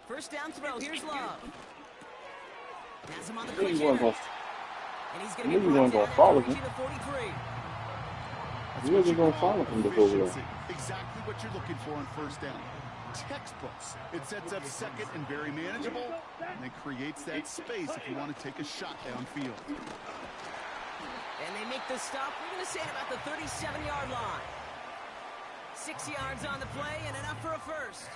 First down throw. Here's Love. Has him on the I quick knew you weren't hitter. gonna. And he's I going knew to be you brought weren't down gonna after follow him. reaching the 43. You wasn't gonna follow him to go there. Exactly what you're looking for on first down. Textbooks. It sets up second and very manageable, and it creates that space if you want to take a shot downfield. And they make the stop. We're going to say at about the 37-yard line. 6 yards on the play and enough for a first.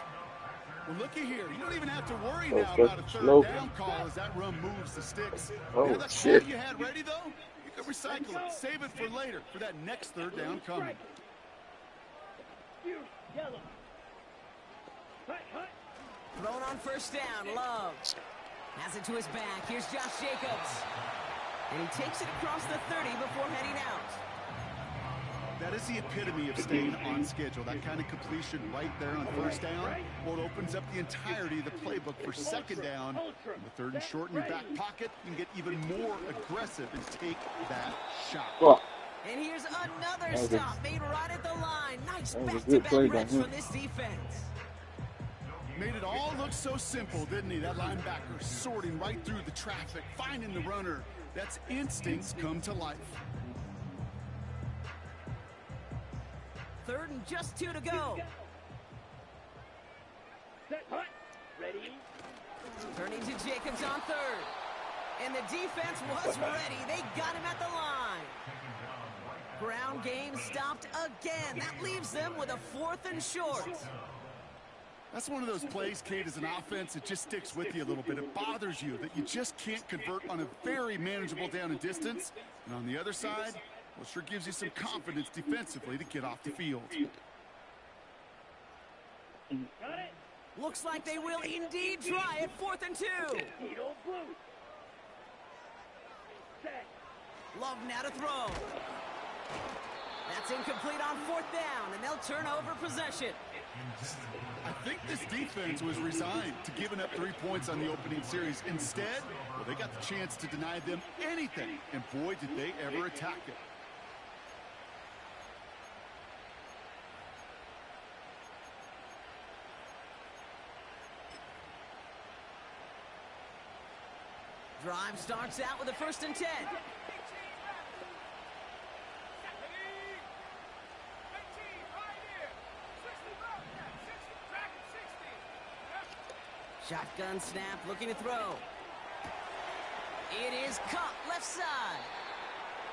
Well, looky here. You don't even have to worry Oh, now good. about a third Slow. down call as that run moves the sticks. Oh, You know that shit. call you had ready, though? You can recycle it. Save it for later, for that next third down coming. Thrown on first down. Love has it to his back. Here's Josh Jacobs. And he takes it across the 30 before heading out. That is the epitome of staying on schedule. That kind of completion right there on first down. Well, it opens up the entirety of the playbook for second down. On the third and short in your back pocket, you can get even more aggressive and take that shot. Well, And here's another stop made right at the line. Nice that was a good play back-to-back by reps him. from this defense. Made it all look so simple, didn't he? That linebacker sorting right through the traffic, finding the runner. That's instincts come to life. Third and just 2 to go. Ready? Turning to Jacobs on third. And the defense was ready. They got him at the line. Ground game stopped again. That leaves them with a 4th and short. That's one of those plays, Kate, as an offense, it just sticks with you a little bit. It bothers you that you just can't convert on a very manageable down and distance. And on the other side, well, sure gives you some confidence defensively to get off the field. Got it. Looks like they will indeed try it. 4th and 2. Tito blue. Set. Love now to throw. That's incomplete on 4th down, and they'll turn over possession. I think this defense was resigned to giving up 3 points on the opening series. Instead, well, they got the chance to deny them anything, and boy, did they ever attack it. Drive starts out with a 1st and 10. Shotgun snap, looking to throw. It is caught left side.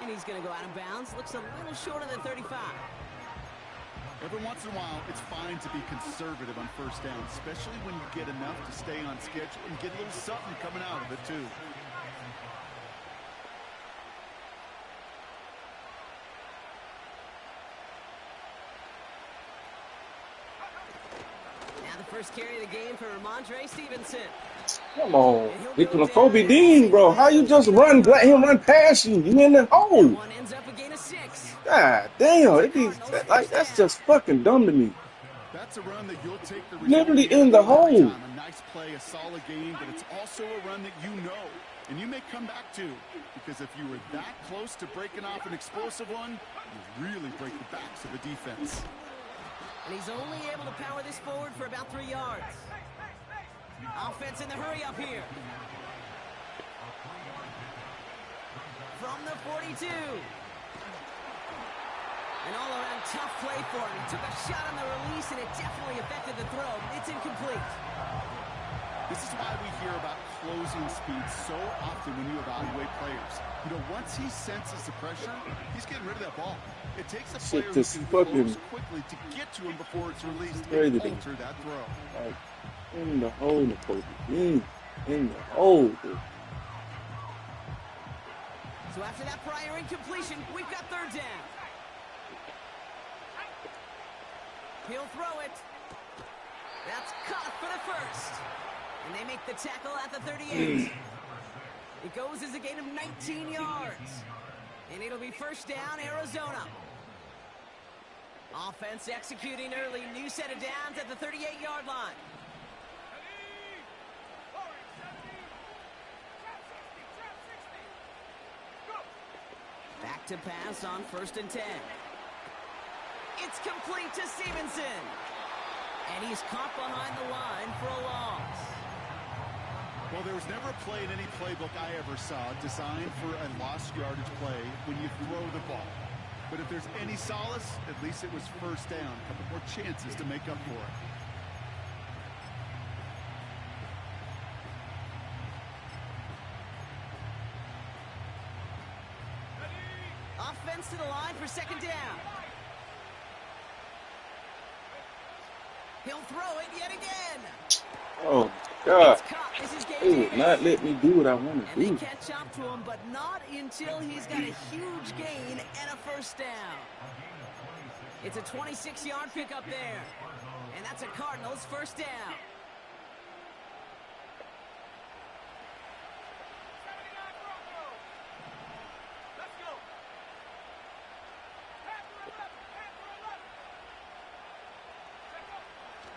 And he's going to go out of bounds. Looks a little short of the 35. Every once in a while, it's fine to be conservative on first down, especially when you get enough to stay on schedule and get a little something coming out of it, too. First carry of the game for Ramondre Stevenson. come on. Nicola Dean, bro. How you just let him run past you? You in the hole. One ends up a gain of 6. God damn. That's just fucking dumb to me. That's a run that you'll take the literally in the hole. A nice play, a solid game, but it's also a run that you know, and you may come back to, because if you were that close to breaking off an explosive one, you really break the backs of a defense. And he's only able to power this forward for about 3 yards. Offense in the hurry up here. From the 42. An all-around tough play for him. He took a shot on the release, and it definitely affected the throw. It's incomplete. This is why we hear about closing speed so often when you evaluate players. You know, once he senses the pressure, he's getting rid of that ball. It takes a player who can close quickly to get to him before it's released and alter that throw. Like, in the hole, Nicola Dean. In the hole, dude. So after that prior incompletion, we've got 3rd down. He'll throw it. That's caught for the 1st. And they make the tackle at the 38. It goes as a gain of 19 yards. And it'll be 1st down, Arizona. Offense executing early. New set of downs at the 38-yard line. Back to pass on 1st and 10. It's complete to Stevenson. And he's caught behind the line for a loss. Well, there was never a play in any playbook I ever saw designed for a lost yardage play when you throw the ball. But if there's any solace, at least it was first down. A couple more chances to make up for it. Offense to the line for second down. He'll throw it yet again. Oh, God. It's caught. This is They Gabe would Davis. not let me do what I want to And they do. catch up to him, but not until he's got a huge gain and a first down. It's a 26-yard pickup there. And that's a Cardinals first down.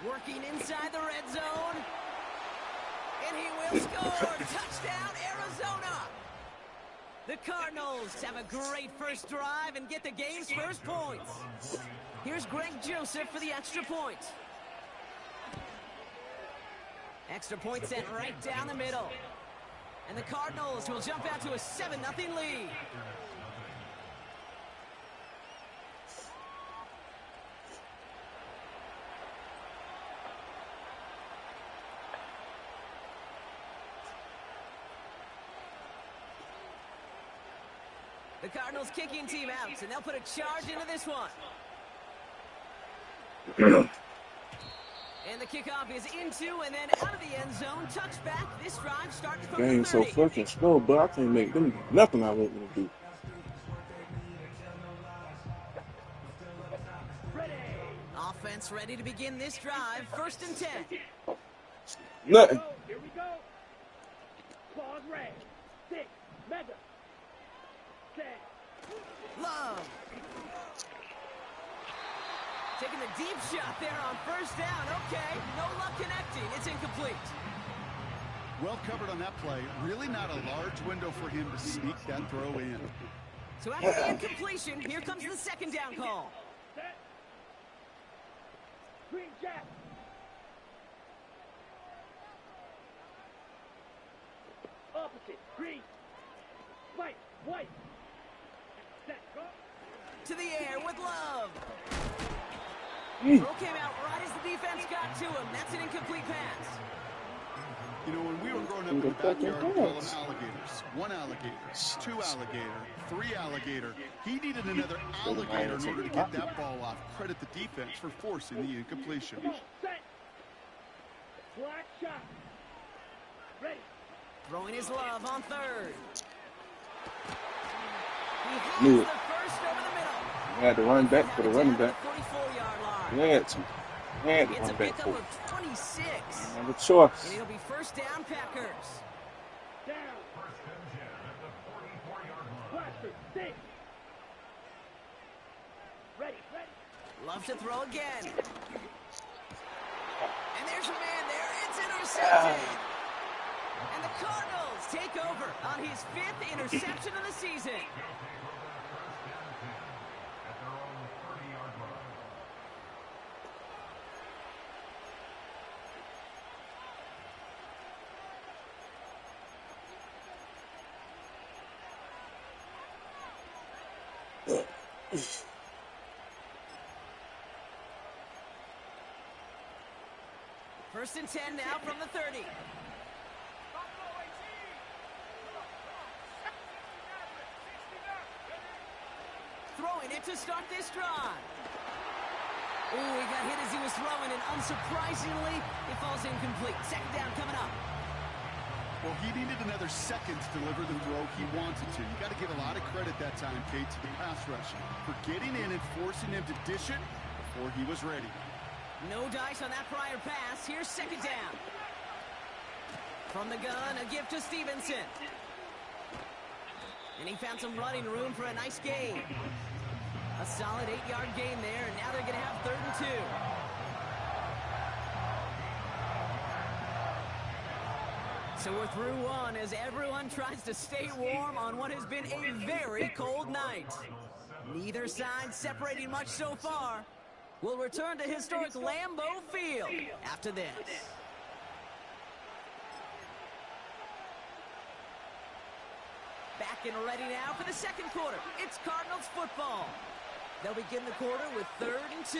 Working inside the red zone. And he will score. Touchdown, Arizona. The Cardinals have a great first drive and get the game's first points. Here's Greg Joseph for the extra point. Extra point sent right down the middle. And the Cardinals will jump out to a 7-0 lead. The Cardinals kicking team out, and they'll put a charge into this one. And the kickoff is into and then out of the end zone. Touchback. This drive starting from the Game 30. so fucking slow, but I can't make them nothing I want them to do. Offense ready to begin this drive. First and 10. Nothing. Here we go. Claws red. 6. Mega. 10. Love. Taking the deep shot there on first down. Okay, no luck connecting. It's incomplete. Well covered on that play. Really not a large window for him to sneak that throw in. So after the incompletion, here comes the second down call. Set. Green jack. Opposite. Green. White. White. Set. Go. To the air with Love. Throw came out right as the defense got to him. That's an incomplete pass. You know, when we were growing up in the backyard, we call them alligators. 1 alligator, 2 alligator, 3 alligator. He needed another alligator in order to get that ball off. Credit the defense for forcing the incompletion. Go. Set. Black shot. Ready. Throwing his Love on third. He has Knew the it. first over the middle. I had to run back for the running back. 44-yard line. I had to. I had to It's a run back pickup for it. of 26. I have a choice. And it'll be first down, Packers. Down. Blaster. 6. Ready. Ready. Love to throw again. And there's a man there. It's intercepted. And the Cardinals take over on his 5th interception of the season. First and 10 now from the 30. Throwing it to start this drive. Ooh, he got hit as he was throwing, and unsurprisingly, it falls incomplete. Second down coming up. Well, he needed another second to deliver the throw he wanted to. You got to give a lot of credit that time, Kate, to the pass rush for getting in and forcing him to dish it before he was ready. No dice on that prior pass. Here's second down. From the gun, a gift to Stevenson. And he found some running room for a nice gain. A solid 8-yard gain there, and now they're going to have 3rd and 2. So we're through one as everyone tries to stay warm on what has been a very cold night. Neither side separating much so far. We'll return to historic Lambeau Field after this. Back and ready now for the second quarter. It's Cardinals football. They'll begin the quarter with 3rd and 2.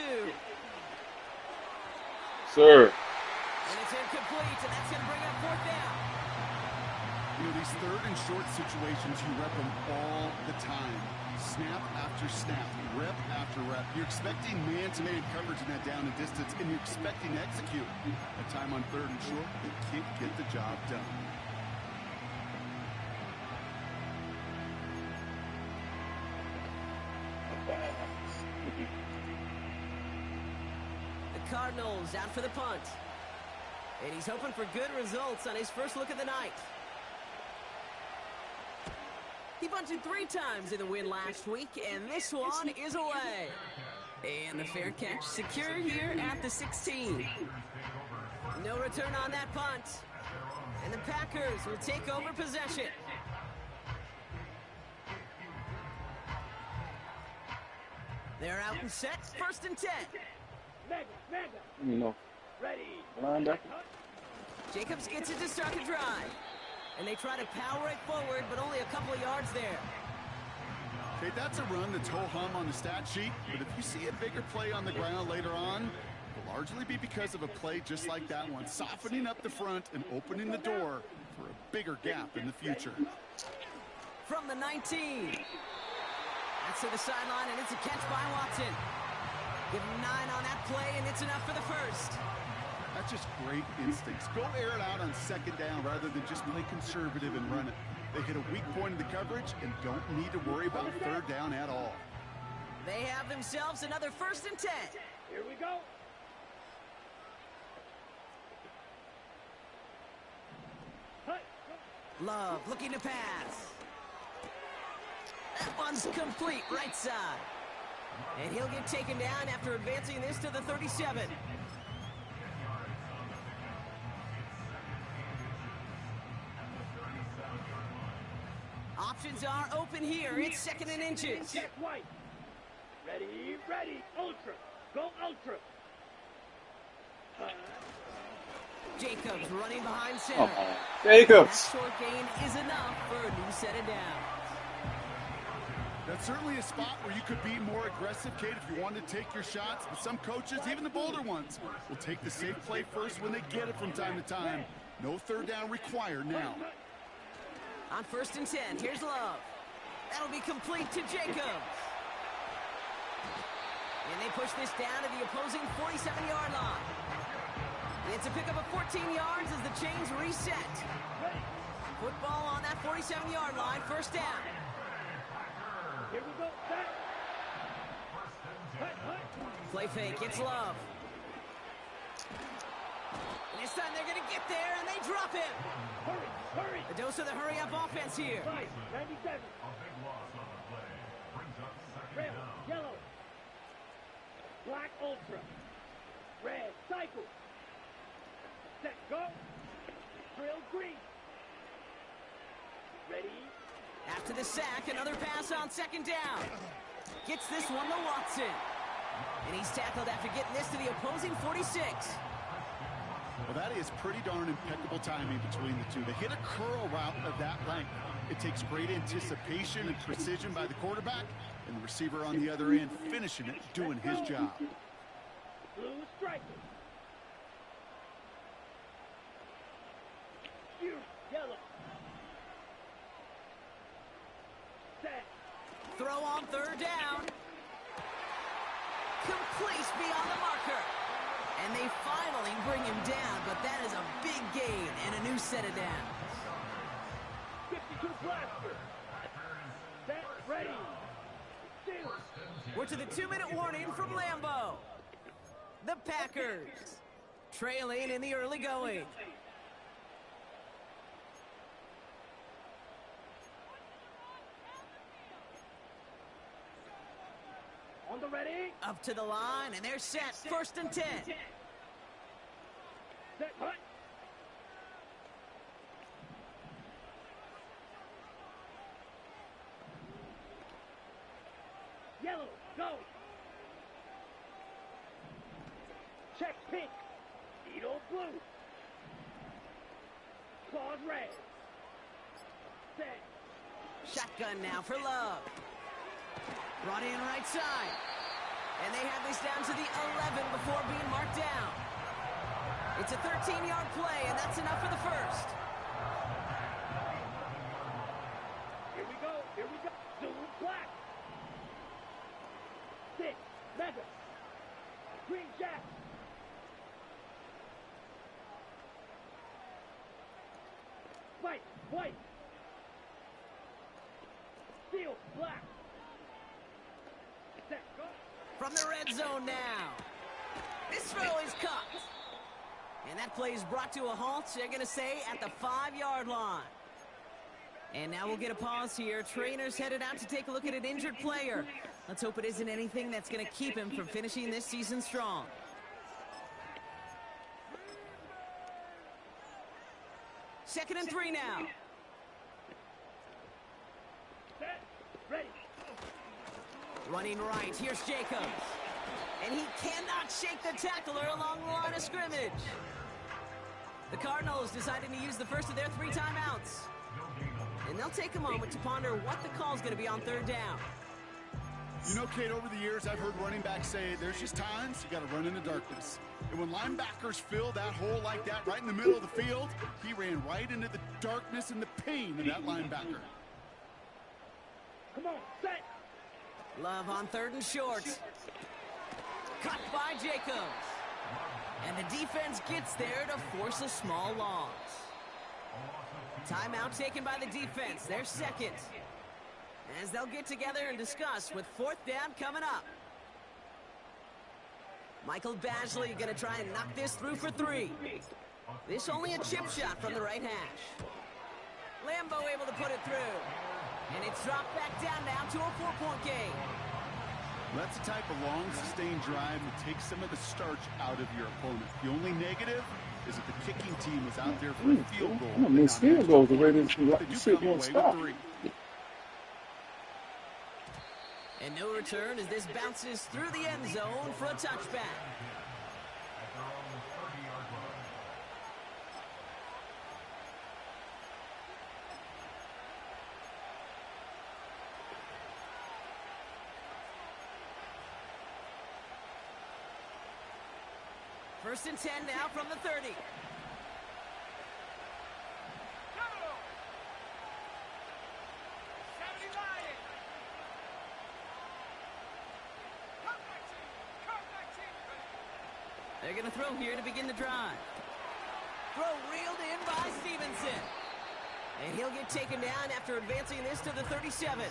Sir. And it's incomplete, and that's going to bring up 4th down. You know, these 3rd and short situations, you rep them all the time. Snap after snap, rep after rep. You're expecting man-to-man coverage in that down and distance, and you're expecting to execute. A time on 3rd and short, they can't get the job done. The Cardinals out for the punt. And he's hoping for good results on his first look of the night. He bunted 3 times in the win last week, and this one is away. And the fair catch secure here at the 16. No return on that punt. And the Packers will take over possession. They're out and set. 1st and 10. You know, Ready. linebacker. Jacobs gets it to start the drive. And they try to power it forward, but only a couple of yards there. Okay, that's a run that's ho-hum on the stat sheet, but if you see a bigger play on the ground later on, it'll largely be because of a play just like that one, softening up the front and opening the door for a bigger gap in the future. From the 19. That's to the sideline, and it's a catch by Watson. Give him 9 on that play, and it's enough for the first. That's just great instincts. Go air it out on 2nd down rather than just play conservative and run it. They hit a weak point in the coverage and don't need to worry about 3rd down at all. They have themselves another 1st and 10. Here we go. Love looking to pass. That one's complete, right side. And he'll get taken down after advancing this to the 37. Options are open here. It's 2nd and inches. Check White. Ready, ready. Ultra. Go ultra. Jacobs running behind center. Come on. That Jacobs. short gain is enough for a new set of downs. That's certainly a spot where you could be more aggressive, Kate, if you wanted to take your shots. But some coaches, even the bolder ones, will take the safe play first when they get it from time to time. No 3rd down required now. On 1st and 10, here's Love. That'll be complete to Jacobs. And they push this down to the opposing 47-yard line. It's a pickup of 14 yards as the chains reset. Football on that 47-yard line, 1st down. Here we go. Back. Play fake, it's Love. And this time they're going to get there, and they drop him. Hurry, hurry. A dose of the hurry-up offense here. 97. Red, yellow. Black ultra. Red, cycle. Set, go. Drill green. Ready. After the sack, another pass on 2nd down. Gets this one to Watson. And he's tackled after getting this to the opposing 46. Well, that is pretty darn impeccable timing between the two. To hit a curl route of that length, it takes great anticipation and precision by the quarterback, and the receiver on the other end finishing it, doing his job. Blue striker. Yellow. Set. Throw on 3rd down. Complete beyond the marker. And they finally bring him down, but that is a big gain and a new set of downs. 52 blaster. Set, ready. Shoot. We're to the 2-minute warning from Lambeau. The Packers trailing in the early going. On the ready. Up to the line, and they're set. 1st and 10. Set, hut. Yellow, go. Check pink. Needle blue. Claws red. Set. Shotgun now for Love. Brought in right side. And they have this down to the 11 before being marked down. It's a 13-yard play, and that's enough for the first. Here we go. Here we go. Zulu black. 6. Mega. Green Jack. White. Steel black. Set. Go. From the red zone now. This throw is caught. And that play is brought to a halt, they're going to say, at the 5-yard line. And now we'll get a pause here. Trainer's headed out to take a look at an injured player. Let's hope it isn't anything that's going to keep him from finishing this season strong. Second and 3 now. Set. Ready. Running right, here's Jacobs. And he cannot shake the tackler along the line of scrimmage. The Cardinals deciding to use the first of their 3 timeouts. And they'll take a moment to ponder what the call's going to be on third down. You know, Kate, over the years, I've heard running backs say there's just times you got to run in the darkness. And when linebackers fill that hole like that right in the middle of the field, he ran right into the darkness and the pain of that linebacker. Come on. Set. Love on third and short. Cut by Jacobs. And the defense gets there to force a small loss. Timeout taken by the defense. Their second. As they'll get together and discuss with fourth down coming up. Michael Badgley going to try and knock this through for 3. This only a chip shot from the right hash. Lambo able to put it through. And it's dropped back down now to a 4-point game. That's the type of long, sustained drive that takes some of the starch out of your opponent. The only negative is that the kicking team was out there for a field goal. I miss field goals the way they do sit come here away and stop. with 3. And no return as this bounces through the end zone for a touchback. First and 10 now from the 30. They're going to throw here to begin the drive. Throw reeled in by Stevenson. And he'll get taken down after advancing this to the 37.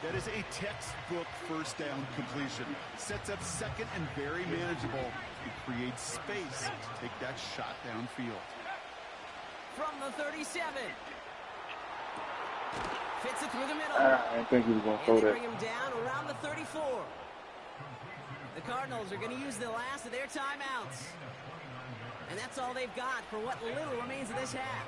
That is a textbook first down completion. Sets up second and very manageable. It creates space to take that shot downfield. From the 37. Fits it through the middle. I think he was going to throw And they that. bring him down around the 34. The Cardinals are going to use the last of their timeouts. And that's all they've got for what little remains of this half.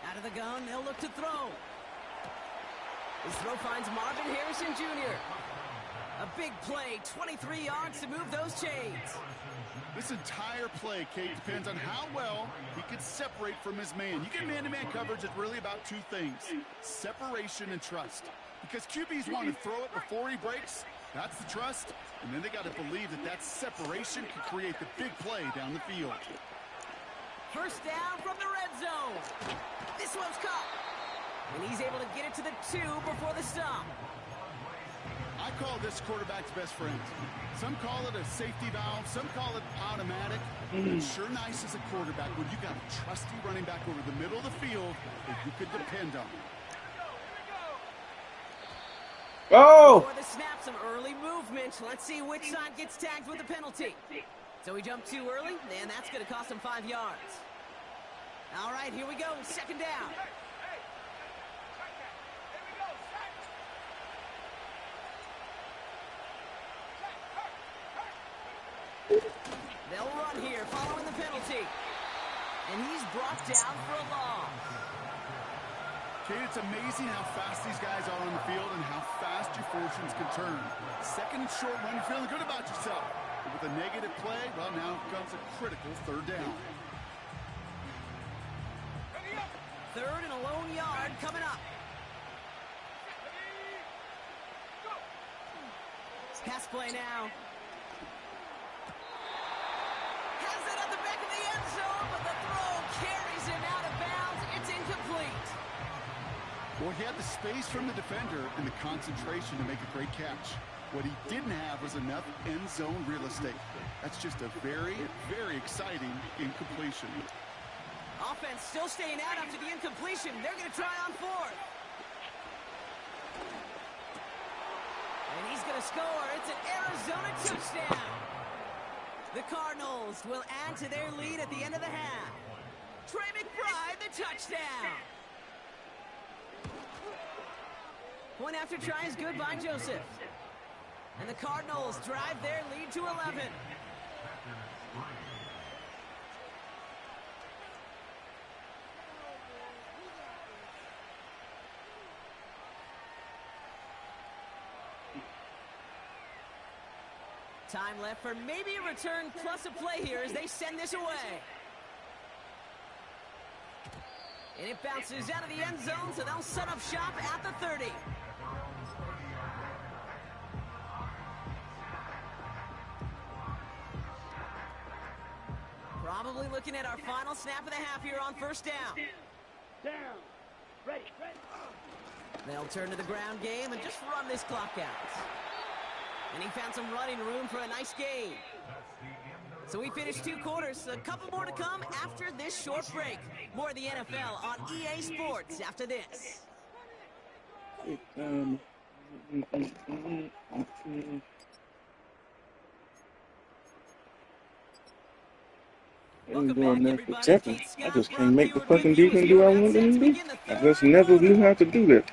Out of the gun, they'll look to throw. His throw finds Marvin Harrison Jr. A big play, 23 yards to move those chains. This entire play, Kate, depends on how well he can separate from his man. You get man-to-man coverage, it's really about 2 things: separation and trust. Because QBs want to throw it before he breaks. That's the trust. And then they got to believe that that separation can create the big play down the field. First down from the red zone. This one's caught. And he's able to get it to the 2 before the stop. I call this quarterback's best friend. Some call it a safety valve, some call it automatic. It's sure nice as a quarterback when you got a trusty running back over the middle of the field that you could depend on. Oh! Before the snap, some early movement. Let's see which side gets tagged with a penalty. So he jumped too early, and that's going to cost him 5 yards. All right, here we go. Second down. They'll run here following the penalty. And he's brought down for a loss. Kate, it's amazing how fast these guys are on the field and how fast your fortunes can turn. Second and short run, you're feeling good about yourself. With a negative play, well, now comes a critical third down. Third and a lone yard coming up. Pass play now. Has it at the back of the end zone, but the throw carries him out of bounds. It's incomplete. Well, he had the space from the defender and the concentration to make a great catch. What he didn't have was enough end zone real estate. That's just a very, very exciting incompletion. Offense still staying out after the incompletion. They're going to try on fourth. And he's going to score. It's an Arizona touchdown. The Cardinals will add to their lead at the end of the half. Trey McBride, the touchdown. Point after try is good by Joseph. And the Cardinals drive their lead to 11. Time left for maybe a return plus a play here as they send this away. And it bounces out of the end zone, so they'll set up shop at the 30. Probably looking at our final snap of the half here on first down. Down. Ready. They'll turn to the ground game and just run this clock out. And he found some running room for a nice gain. So we finished 2 quarters. A couple more to come after this short break. More of the NFL on EA Sports after this. I'm doing that for checking. I just can't make the fucking defense do what I want them to do. I just never knew how to do that.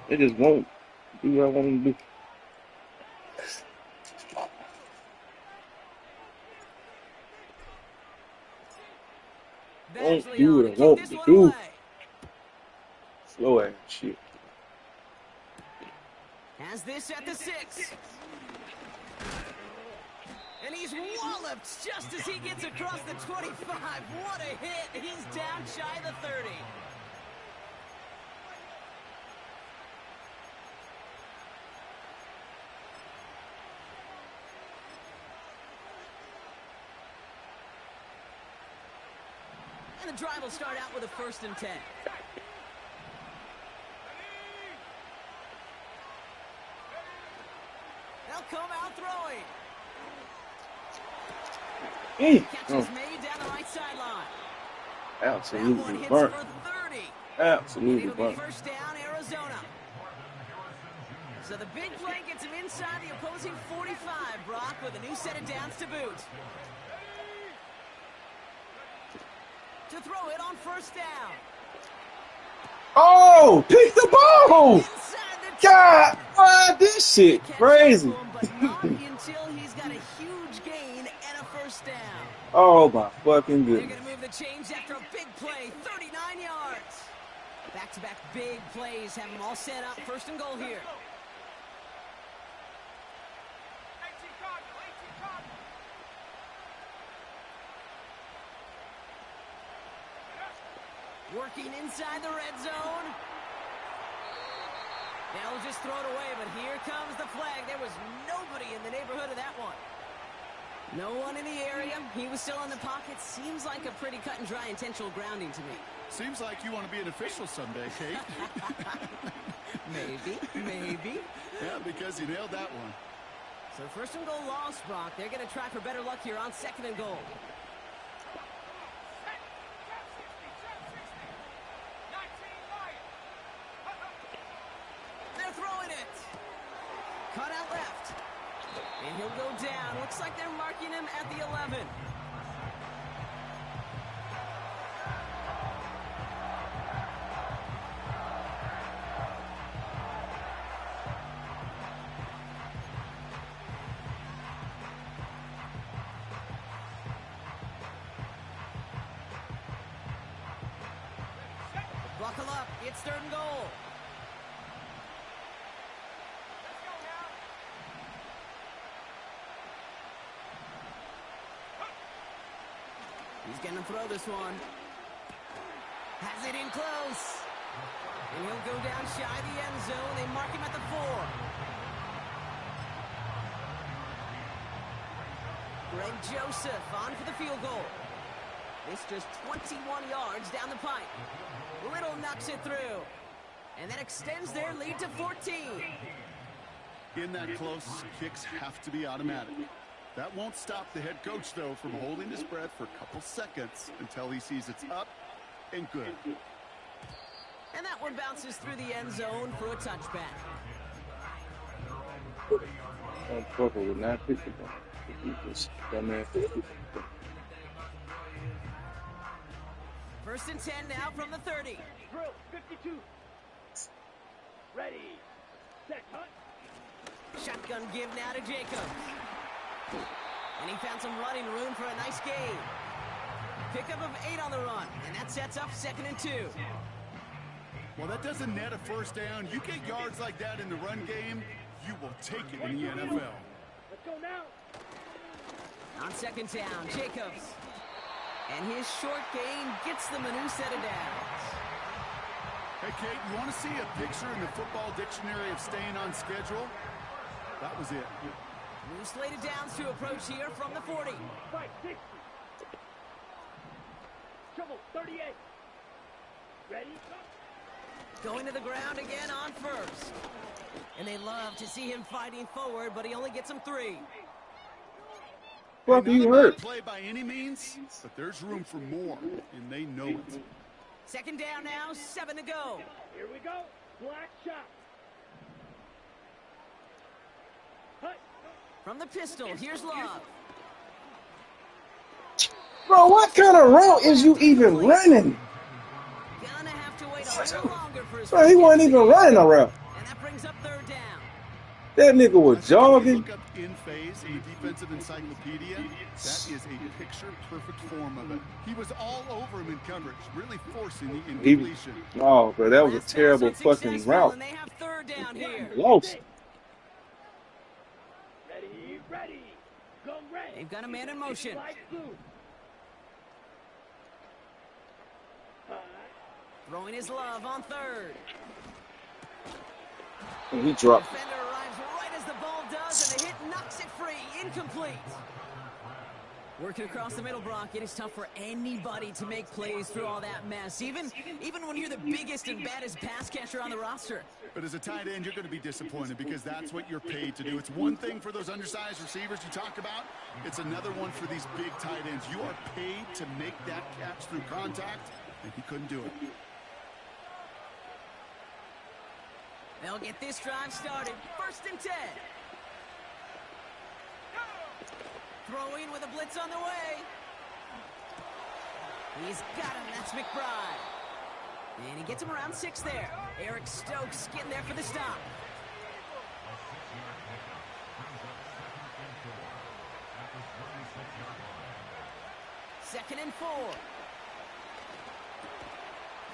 They just won't do what I want them to do. Won't do what I want to do. Slow ass shit. Has this at the 6. And he's walloped just as he gets across the 25. What a hit. He's down shy of the 30. And the drive will start out with a 1st and 10. They'll come out throwing. Catches made down the right sideline. Absolutely burnt. Absolutely burnt. First down, Arizona. So the big play gets him inside the opposing 45, Brock, with a new set of downs to boot. To throw it on first down. Oh, pick the ball! God, wow, this shit crazy. But not until he's got a huge gain and a first down. Oh my fucking They're goodness. going to move the chains after a big play, 39 yards. Back-to-back big plays have them all set up. 1st and goal here. Working inside the red zone. They'll just throw it away, but here comes the flag. There was nobody in the neighborhood of that one. No one in the area. He was still in the pocket. Seems like a pretty cut and dry intentional grounding to me. Seems like you want to be an official someday, Kate. Maybe. Yeah, because you nailed that one. So 1st and goal lost, Brock. They're going to try for better luck here on 2nd and goal. Cut out left. And he'll go down. Looks like they're marking him at the 11. Buckle up. It's 3rd and goal. He's going to throw this one. Has it in close. And he'll go down shy of the end zone. They mark him at the 4. Greg Joseph on for the field goal. This just 21 yards down the pipe. Little knocks it through. And that extends their lead to 14. In that close, kicks have to be automatic. That won't stop the head coach, though, from holding his breath for a couple seconds until he sees it's up and good. And that one bounces through the end zone for a touchback. I'm fucking with not picking them. This dumbass. First and 10 now from the 30. Drill 52. Ready. Set. Hunt. Shotgun give now to Jacobs. And he found some running room for a nice gain. Pickup of 8 on the run. And that sets up 2nd and 2. Well, that doesn't net a first down. You get yards like that in the run game, you will take it in the NFL. Let's go now. On 2nd down, Jacobs. And his short gain gets them a new set of downs. Hey, Kate, you want to see a picture in the football dictionary of staying on schedule? That was it. New slated downs to approach here from the 40. 560. Trouble 38. Ready. Going to the ground again on first. And they love to see him fighting forward, but he only gets them 3. Fuck, you hurt. Play by any means, but there's room for more, and they know it. 2nd down now, 7 to go. Here we go. Black shot. Hut. From the pistol, here's Love. Bro, what kind of route is you even running? Gonna have to wait a little longer for his Bro, he wasn't even running a route. And that brings up 3rd down. That nigga was If you jogging. look up in phase in the defensive encyclopedia, that is a picture-perfect form of it. He was all over him in coverage, really forcing the incompletion. Oh, bro, that was a Last pass terrible was fucking successful, route. And they have 3rd down here. Lost. Ready. Ready. Go red. They've got a man in motion. Flag blue. Hut. Throwing his Love on 3rd. And he dropped. Defender arrives right as the ball does, and the hit knocks it free. Incomplete. Working across the middle, Brock, it is tough for anybody to make plays through all that mess, even when you're the biggest and baddest pass catcher on the roster. But as a tight end, you're going to be disappointed because that's what you're paid to do. It's one thing for those undersized receivers you talk about. It's another one for these big tight ends. You are paid to make that catch through contact, and he couldn't do it. They'll get this drive started. 1st and 10. Throwing with a blitz on the way. He's got him. That's McBride. And he gets him around 6 there. Eric Stokes getting there for the stop. Second and 4.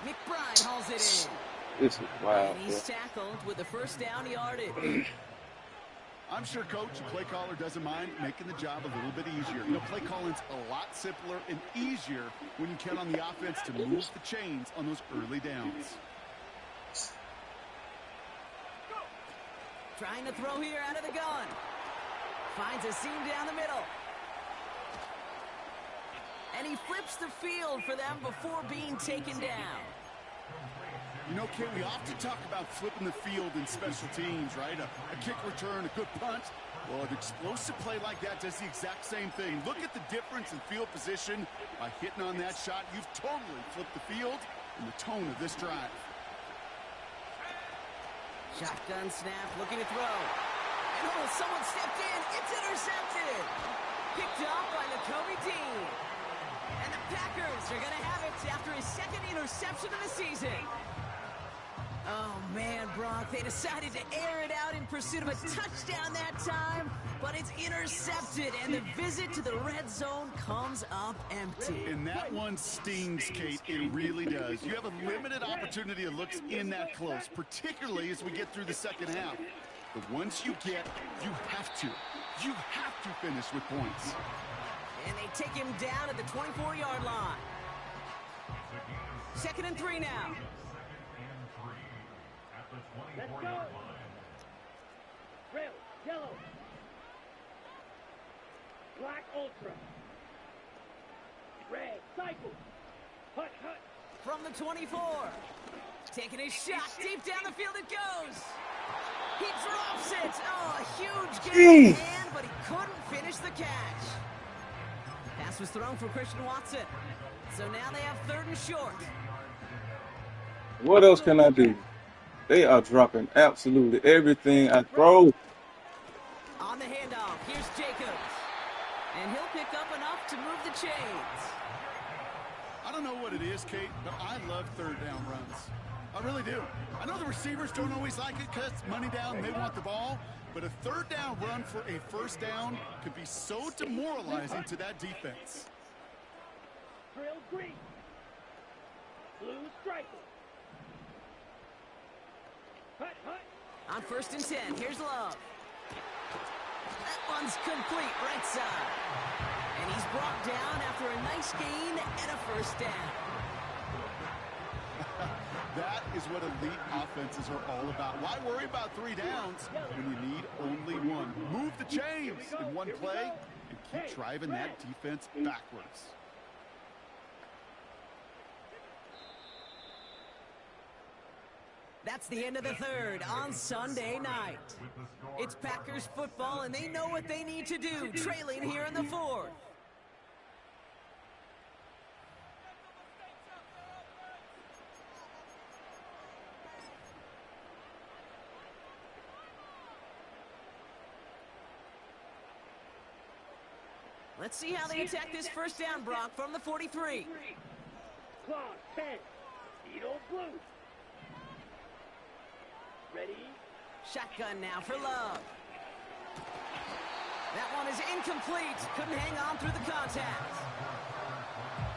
McBride hauls it in. This is wild, And he's bro. tackled with the 1st down yardage. I'm sure coach and play caller doesn't mind making the job a little bit easier. You know, play calling's a lot simpler and easier when you count on the offense to move the chains on those early downs. Trying to throw here out of the gun. Finds a seam down the middle. And he flips the field for them before being taken down. You know, Kate, we often talk about flipping the field in special teams, right? A kick return, a good punt. Well, an explosive play like that does the exact same thing. Look at the difference in field position. By hitting on that shot, you've totally flipped the field and the tone of this drive. Shotgun snap, looking to throw. And oh, someone stepped in. It's intercepted. Picked up by Nakobe Dean. And the Packers are going to have it after his 2nd interception of the season. Oh, man, Brock, they decided to air it out in pursuit of a touchdown that time, but it's intercepted, and the visit to the red zone comes up empty. And that one stings, Kate. It really does. You have a limited opportunity to look in that close, particularly as we get through the 2nd half. But once you get, you have to finish with points. And they take him down at the 24-yard line. 2nd and 3 now. Let's go. Red, yellow. Black ultra. Red, cycle. Hut, hut. From the 24. Taking his shot. Deep down the field it goes. He drops it. Oh, a huge gain in hand, but he couldn't finish the catch. Pass was thrown for Christian Watson. So now they have 3rd and short. What else can I do? They are dropping absolutely everything I throw. On the handoff, here's Jacobs. And he'll pick up enough to move the chains. I don't know what it is, Kate, but I love 3rd down runs. I really do. I know the receivers don't always like it because it's money down and they want the ball, but a 3rd down run for a 1st down could be so demoralizing to that defense. Drill green. Blue striker. Hut, hut. On 1st and 10, here's Love. That one's complete, right side. And he's brought down after a nice gain and a 1st down. That is what elite offenses are all about. Why worry about 3 downs when you need only one? Move the chains in one play and keep driving that defense backwards. That's the end of the 3rd on Sunday night. It's Packers football, and they know what they need to do, trailing here in the 4th. Let's see how they attack this 1st down, Brock, from the 43. Claw 10. Beetle blue. Ready? Shotgun now for Love. That one is incomplete. Couldn't hang on through the contact.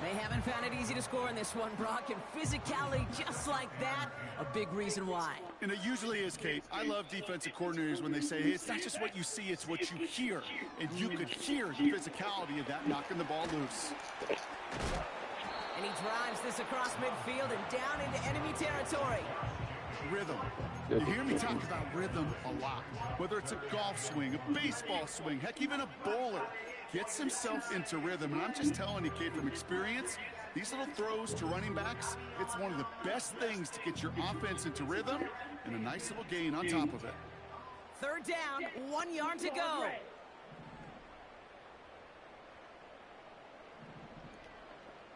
They haven't found it easy to score in this one, Brock, and physicality just like that, a big reason why. And it usually is, Kate. I love defensive coordinators when they say, hey, it's not just what you see, it's what you hear. And you could hear the physicality of that knocking the ball loose. And he drives this across midfield and down into enemy territory. Rhythm. You hear me talk about rhythm a lot. Whether it's a golf swing, a baseball swing, heck, even a bowler gets himself into rhythm. And I'm just telling you, kid, from experience, these little throws to running backs, it's one of the best things to get your offense into rhythm and a nice little gain on top of it. 3rd down, 1 yard to go.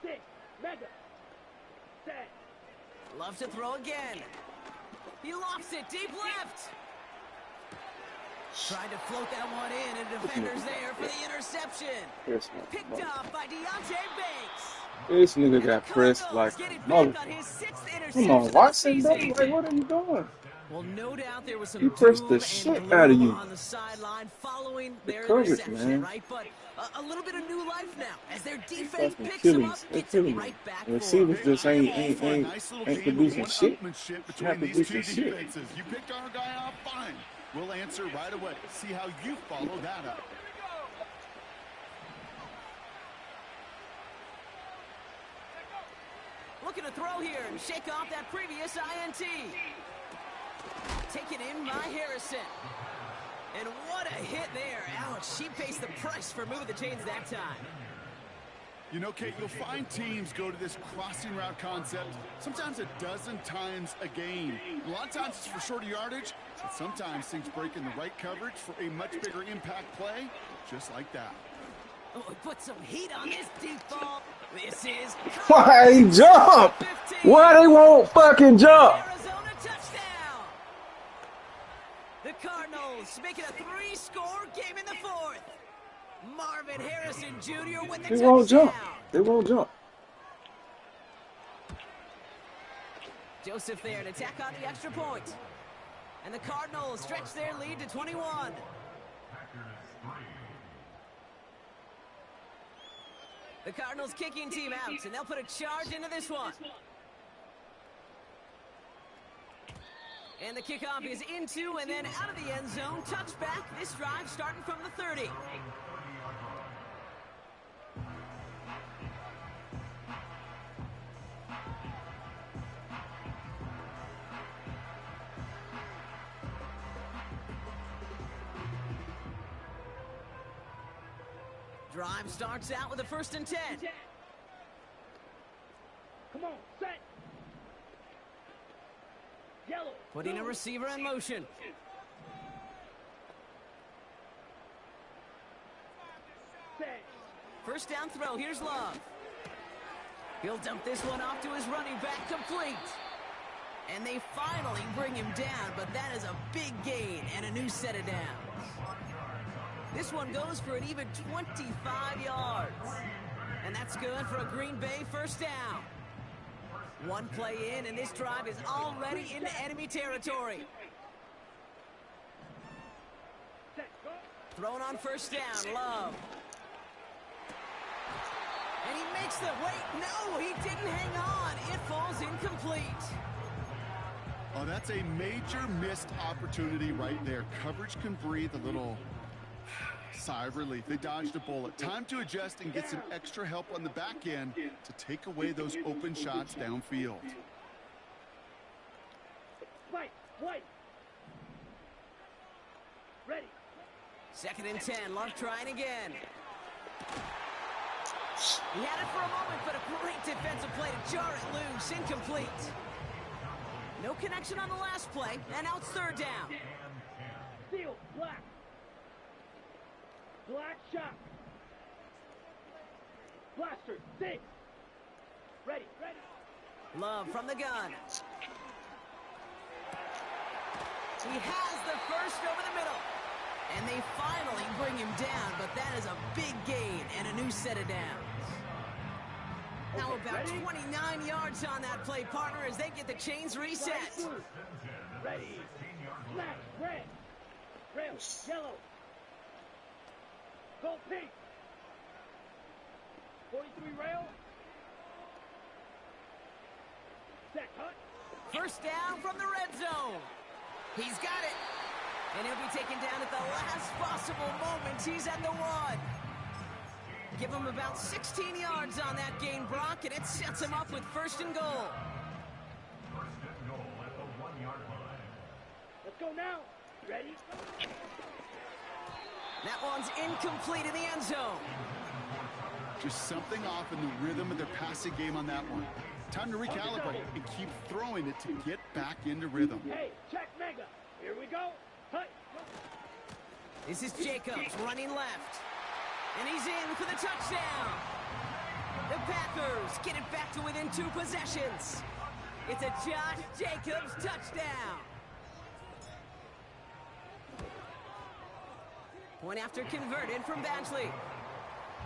Six. Mega. Set. Love to throw again. He lofts it deep left. Tried to float that one in, and defender's there for the interception. Picked up by Deontay Banks. This nigga got pressed like a mother. Come on, Watson, like, what are you doing? Well, no doubt there was some He pressed the doom shit and out of gloom you. on the sideline following their coverage, interception, man. right? But a little bit of new life now as their defense Fucking picks them up, Achilles. gets it Achilles. right back The for receivers them. just ain't producing shit. Between these two defenses. You picked our guy out, fine. We'll answer right away. See how you follow that up. Looking to throw here and shake off that previous INT. Taken in by Harrison. And what a hit there. Ouch, she pays the price for moving the chains that time. You know, Kate, you'll find teams go to this crossing route concept sometimes a dozen times a game. A lot of times it's for shorter yardage, but sometimes things break in the right coverage for a much bigger impact play, just like that. Oh, put some heat on this deep ball. This is... Why he jump? Why they won't fucking jump? Arizona touchdown. The Cardinals make it a 3-score game in the 4th. Marvin Harrison Jr. with the touchdown. They won't jump. They won't jump. Joseph there to tack on the extra point. And the Cardinals stretch their lead to 21. The Cardinals kicking team out, and they'll put a charge into this one. And the kickoff is into and then out of the end zone. Touchback. This drive starting from the 30. Drive starts out with a 1st and 10. Come on, set. Yellow. Putting a receiver in motion. Set. 1st down throw. Here's Love. He'll dump this one off to his running back, complete. And they finally bring him down, but that is a big gain and a new set of downs. This one goes for an even 25 yards. And that's good for a Green Bay 1st down. One play in, and this drive is already into enemy territory. Set. Go. Thrown on 1st down, Love. And he makes the wait. No, he didn't hang on. It falls incomplete. Oh, that's a major missed opportunity right there. Coverage can breathe a little sigh of relief. They dodged a bullet. Time to adjust and get some extra help on the back end to take away those open shots downfield. White. Ready. 2nd and 10. Love trying again. He had it for a moment, but a great defensive play to jar it loose. Incomplete. No connection on the last play, and now it's 3rd down. Seal. Black. Black shot. Blaster. 6. Ready. Love from the gun. He has the 1st over the middle. And they finally bring him down, but that is a big gain and a new set of downs. Now about 29 yards on that play, partner, as they get the chains reset. Ready. Black. Red. Rail. Yellow. Go pink. 43 rail. Set. Cut. 1st down from the red zone. He's got it. And he'll be taken down at the last possible moment. He's at the 1. Give him about 16 yards on that gain, Brock, and it sets him up with 1st and goal. Let's go now. Ready? That one's incomplete in the end zone. Just something off in the rhythm of their passing game on that one. Time to recalibrate and keep throwing it to get back into rhythm. Hey, check mega. Here we go. Cut. This is Jacobs running left. And he's in for the touchdown. The Packers get it back to within 2 possessions. It's a Josh Jacobs touchdown. Point after converted from Badgley.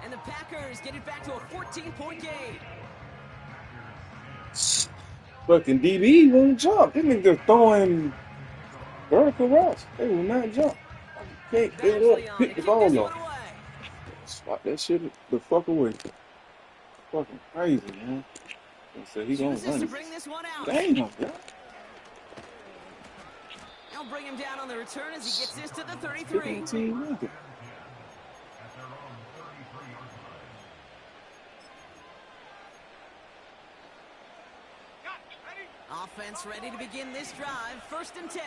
And the Packers get it back to a 14-point game. Fucking DB won't jump. Them niggas throwing vertical routes. They will not jump. Can't get up, pick the ball off. Spot that shit the fuck away. Fucking crazy, man. So he gonna Chooses run to it. bring this one out. Damn, man. They'll bring him down on the return as he gets this to the 33. Fucking team nigga. Offense ready to begin this drive. 1st and 10.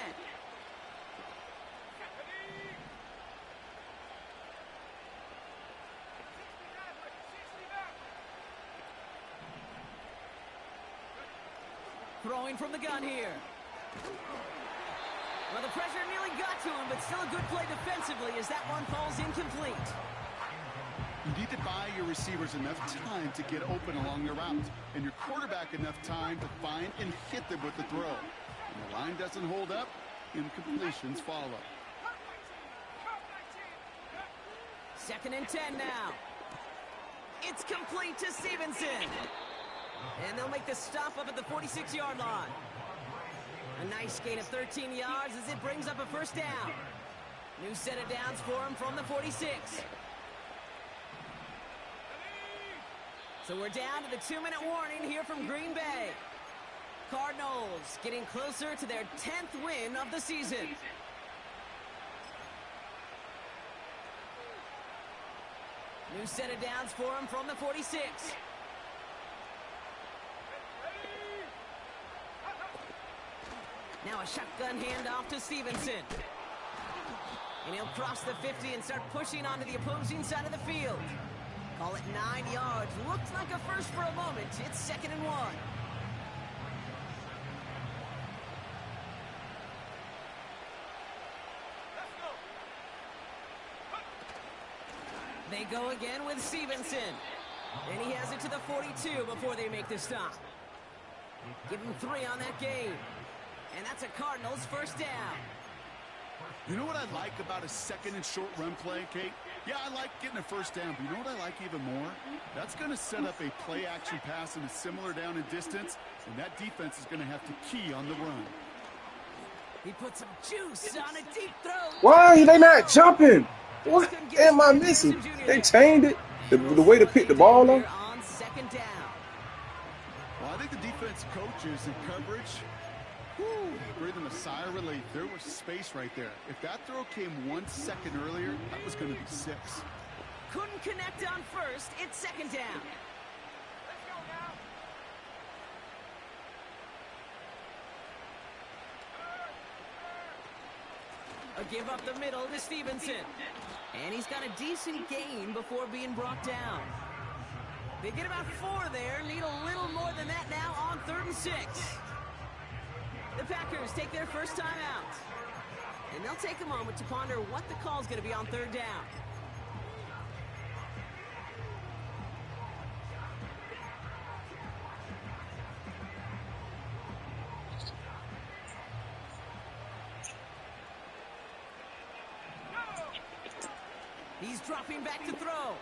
Throwing from the gun here. Well, the pressure nearly got to him, but still a good play defensively as that one falls incomplete. You need to buy your receivers enough time to get open along their routes, and your quarterback enough time to find and hit them with the throw. When the line doesn't hold up, incompletions follow. 2nd and 10 now. It's complete to Stevenson. And they'll make the stop up at the 46-yard line. A nice gain of 13 yards as it brings up a 1st down. New set of downs for him from the 46. So we're down to the 2-minute warning here from Green Bay. Cardinals getting closer to their 10th win of the season. New set of downs for him from the 46. Now a shotgun handoff to Stevenson. And he'll cross the 50 and start pushing onto the opposing side of the field. Call it 9 yards. Looks like a first for a moment. It's 2nd and 1. They go again with Stevenson. And he has it to the 42 before they make the stop. Give him 3 on that game. And that's a Cardinals first down. You know what I like about a 2nd and short run play, Kate? Yeah, I like getting a first down, but you know what I like even more? That's going to set up a play-action pass in a similar down and distance, and that defense is going to have to key on the run. He put some juice on a deep throw. Why are they not jumping? What am I missing? They chained it. The way to pick the ball up. On 2nd down. Well, I think the defense coaches in coverage, breathing a sigh of relief. There was space right there. If that throw came 1 second earlier, that was going to be 6. Couldn't connect on first. It's 2nd down. A give up the middle to Stevenson. And he's got a decent gain before being brought down. They get about 4 there. Need a little more than that now on 3rd and 6. The Packers take their first time out. And they'll take a moment to ponder what the call is going to be on 3rd down. He's dropping back to throw.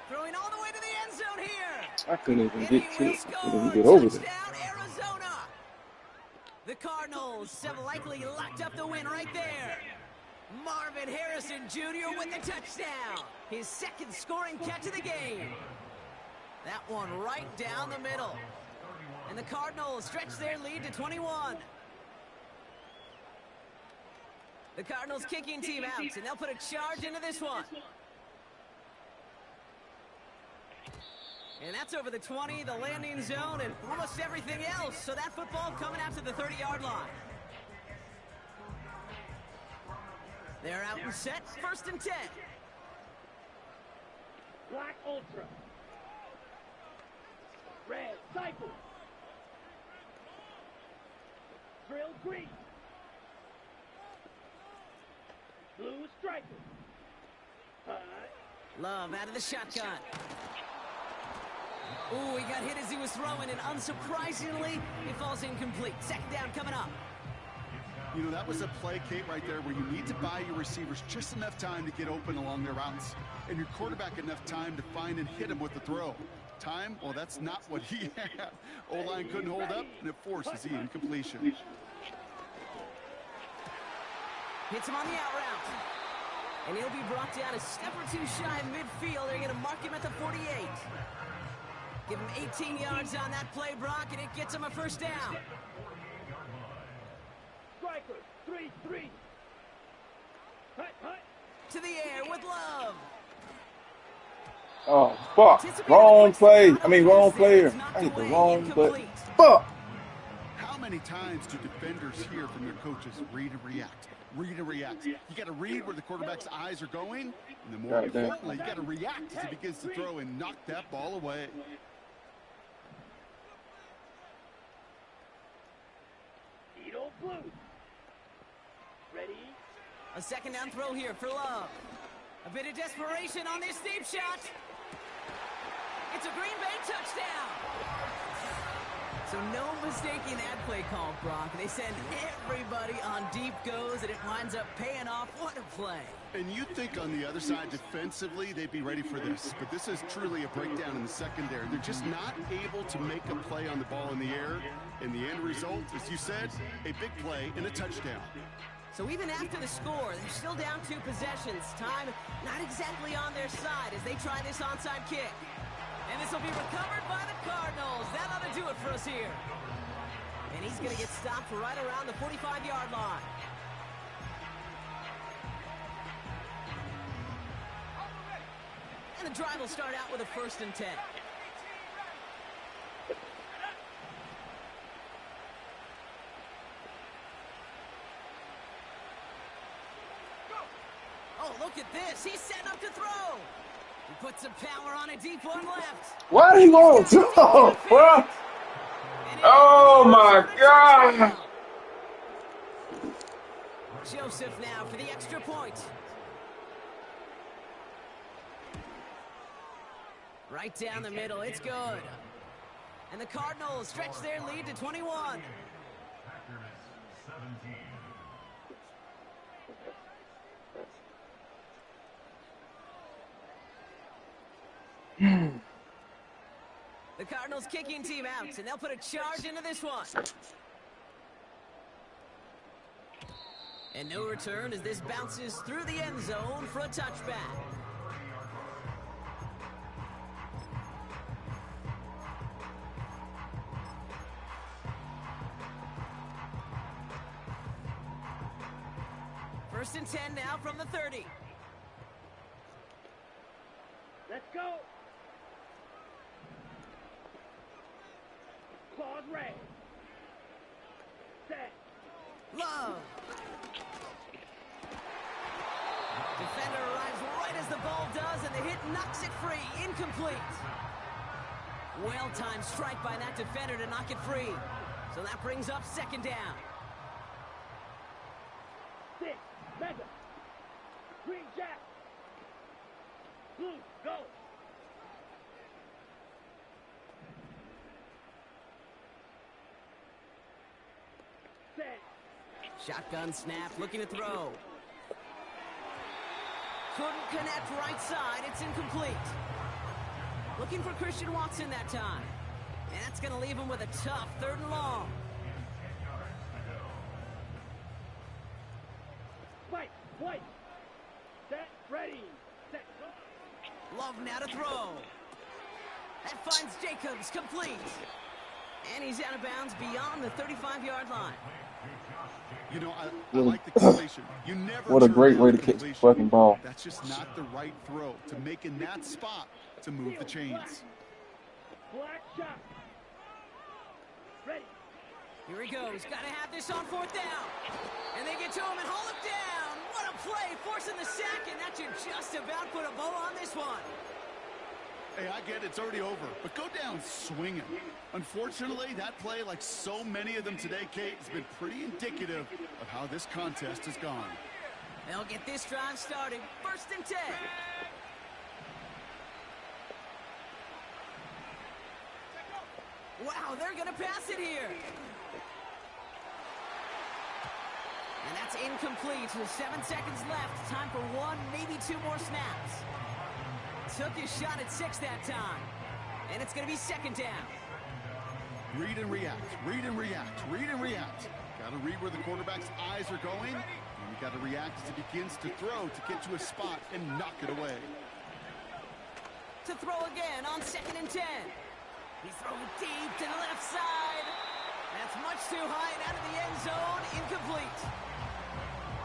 Throwing all the way to the end zone here. I couldn't even get to it. I couldn't Touchdown, get over there. Arizona. The Cardinals have likely locked up the win right there. Marvin Harrison Jr. with the touchdown. His 2nd scoring catch of the game. That one right down the middle. And the Cardinals stretch their lead to 21. The Cardinals kicking team out, and they'll put a charge into this one. And that's over the 20, the landing zone, and almost everything else. So that football coming out to the 30-yard line. They're out and set, 1st and 10. Black Ultra. Red Cycle. Drill Green. Blue Striker. Love out of the shotgun. Ooh, he got hit as he was throwing, and unsurprisingly, he falls incomplete. 2nd down coming up. You know, that was a play, Kate, right there where you need to buy your receivers just enough time to get open along their routes, and your quarterback enough time to find and hit him with the throw. Time? Well, that's not what he had. O-line couldn't hold up, and it forces the incompletion. Hits him on the out route. And he'll be brought down a step or 2 shy of midfield. They're going to mark him at the 48. Give him 18 yards on that play, Brock, and it gets him a first down. Striker, 3-3. Hut. To the air with Love. Oh, fuck. Wrong play. I mean, wrong player. I hit the wrong play. Fuck. How many times do defenders hear from their coaches, read and react? Read and react. You got to read where the quarterback's eyes are going, and the more importantly, you got to react as he begins to throw and knock that ball away. Edo Blue. Ready? A 2nd down throw here for Love. A bit of desperation on this deep shot. It's a Green Bay touchdown. So no mistaking that play call, Brock. They send everybody on deep goes, and it winds up paying off. What a play. And you'd think on the other side defensively they'd be ready for this, but this is truly a breakdown in the secondary. They're just not able to make a play on the ball in the air, and the end result, as you said, a big play and a touchdown. So even after the score, they're still down 2 possessions. Time not exactly on their side as they try this onside kick. And this will be recovered by the Cardinals. That ought to do it for us here. And he's going to get stopped right around the 45-yard line. And the drive will start out with a 1st and 10. Oh, look at this. He's setting up to throw. He puts some power on a deep one left. Why are you going to bro? Oh my God. Joseph now for the extra point. Right down the middle, it's good. And the Cardinals stretch their lead to 21. The Cardinals kicking team out, and they'll put a charge into this one. And no return as this bounces through the end zone for a touchback. First and 10 now from the 30. Let's go. Claude Ray. Set. Love. Defender arrives right as the ball does, and the hit knocks it free. Incomplete. Well-timed strike by that defender to knock it free. So that brings up second down. 6. Mega. Green Jack. Blue, go. Set. Shotgun snap, looking to throw. Couldn't connect right side, it's incomplete. Looking for Christian Watson that time. And that's going to leave him with a tough 3rd and long. Fight, white. Set, ready. Set, go. Love now to throw. That finds Jacobs, complete. And he's out of bounds beyond the 35-yard line. You know, I like the completion. You never What a turn great down way the to catch the completion. fucking ball. That's just not the right throw to make in that spot to move the chains. Black shot. Ready. Here he goes. Got to have this on 4th down. And they get to him and haul him down. What a play, forcing the sack, and that should just about put a bow on this one. Hey, I get it, it's already over, but go down swinging. Unfortunately, that play, like so many of them today, Kate, has been pretty indicative of how this contest has gone. They'll get this drive started. 1st and 10. Wow, they're going to pass it here. And that's incomplete with 7 seconds left. Time for 1, maybe 2 more snaps. Took his shot at 6 that time. And it's going to be 2nd down. Read and react, read and react, read and react. Got to read where the quarterback's eyes are going. And you got to react as it begins to throw to get to a spot and knock it away. To throw again on 2nd and 10. He's throwing deep to the left side. That's much too high and out of the end zone. Incomplete.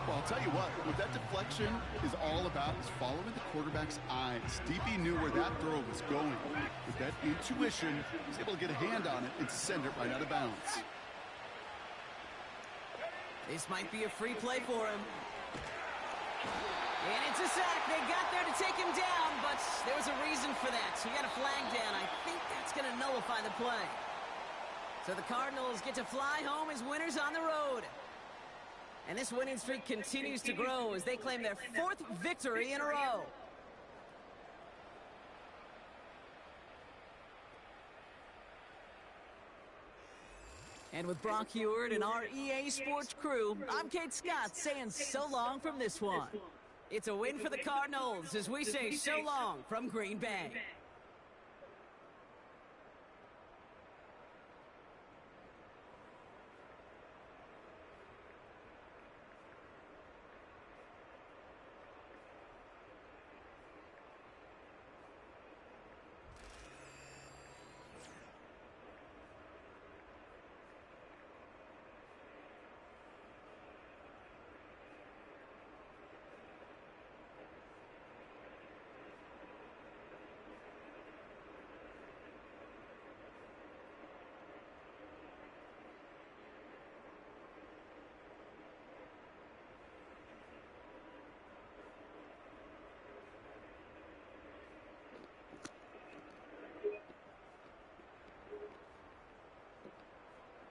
Well, I'll tell you what that deflection is all about is following the quarterback's eyes. DB knew where that throw was going. With that intuition, he was able to get a hand on it and send it right out of bounds. This might be a free play for him. And it's a sack. They got there to take him down, but there was a reason for that. So he got a flag down. I think that's going to nullify the play. So the Cardinals get to fly home as winners on the road. And this winning streak continues to grow as they claim their 4th victory in a row. And with Brock Heward and our EA Sports crew, I'm Kate Scott saying so long from this one. It's a win for the Cardinals as we say so long from Green Bay.